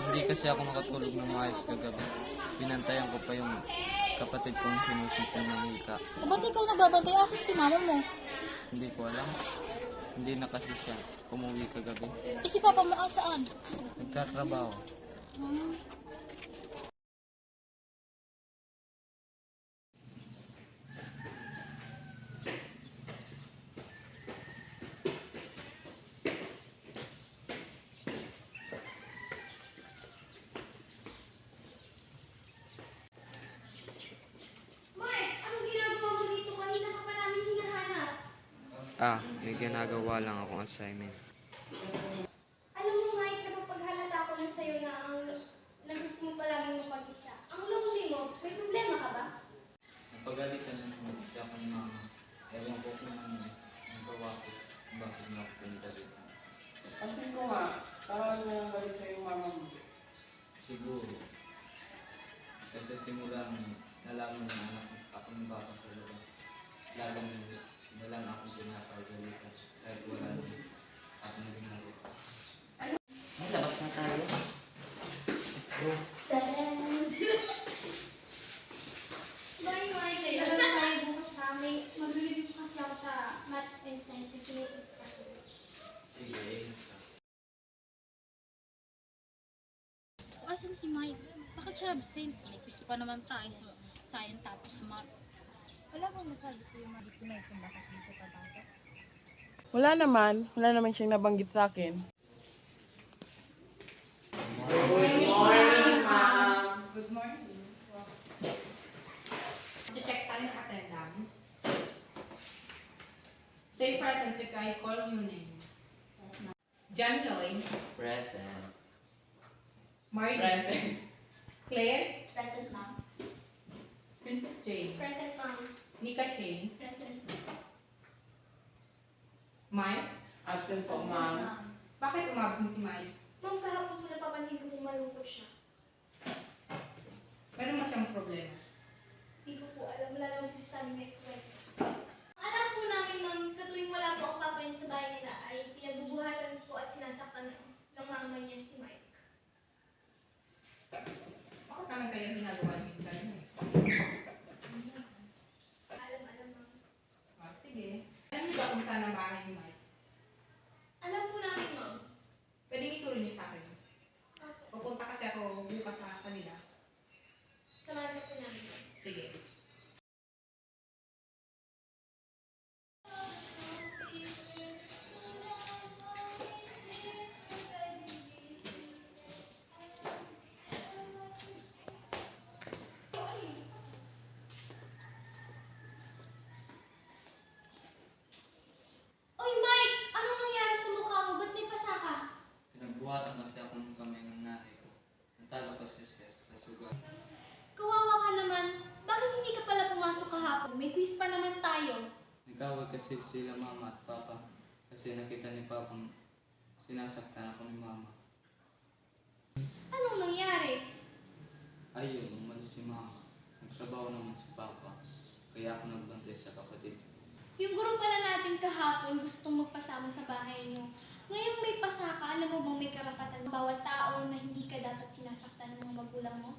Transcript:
Hindi kasi ako makatulog ng maayos kagabi. Binantayan ko pa yung kapatid kong sinusunod ng hika. Ba't ikaw nagbabantay? Asan si mama mo? Hindi ko alam. Hindi na kasi siya umuwi kagabi. Eh si papa mo saan? Nagtatrabaho. Hmm. May ginagawa lang akong assignment. Alam mo, Mike, napapaghalata ko na sa'yo na gusto mo palaging mag-isa. Ang lonely mo, may problema ka ba? Napagalitan ng mag-isa ako ni mama. Ewan ko kung ano ang gawa ko. Bakit na ako punta dito. Pansin ko nga, parang galit sa'yo yung mama mo. Siguro. Kasi simula nung nalaman ng anak ako ng bata sa labas. Lagang na lang akong pinapagalitan. Kahit wala nang akong ginagawa. Ay, labas na tayo. Let's go. Mike, alam na tayo bukas sa amin. Mag-review kasi ako sa math and science kasi may test ako. Sige. Asan si Mike? Bakit siya absent? May quiz pa naman tayo sa science tapos math. Wala bang masabi sa'yo Mike si Mike kung bakit hindi siya papasok? Wala naman siyang nabanggit sa akin. Good morning, ma'am. Good morning. Check tayo ng attendance. Say present if I call your name. John Lloyd. Present. Marty. Present. Claire. Present, ma'am. Princess Jane. Present, ma'am. Nika Shane. Present. Mike. Absent po, ma'am. Bakit umabsent si Mike? Ma'am, kahapon ko napapansin ko kung malungkot siya. Meron ba siyang problema? Hindi ko po alam. Wala naman po sa amin may kwento. Alam po namin, ma'am, sa tuwing wala po ang papa niya sa bahay nila ay pinagbubuhatan po at sinasaktan ng mama niya si Mike. Bakit naman kayo ginagawa niyo yung ganun? Alam, ma'am. Sige. Alam niyo ba kung saan ang bahay ni Mike? Alam po namin, ma'am. Pwedeng ituro niyo sa akin. Okay. Pupunta kasi ako bukas sa kanila. Samahan po namin. Sige. Oy, Mike! Anong nangyari sa mukha mo? Ba't may pasa ka? Pinagbuhatan kasi ako ng kamay ng nanay ko. Natalo kasi siya sa sugat. Kawawa ka naman. Bakit hindi ka pala pumasok kahapon? May quiz pa naman tayo. Nag-away kasi sila mama at papa. Kasi nakita ni papang sinasaktan ako ni mama. Anong nangyari? Ayun, umalis si mama. Nagtrabaho naman si papa. Kaya ako nagbantay sa kapatid. Yung guro pala natin kahapon gustong magpasama sa bahay niyo. Ngayong may pasa ka, alam mo bang may karapatan ng bawat tao na hindi ka dapat sinasaktan ng mga magulang mo?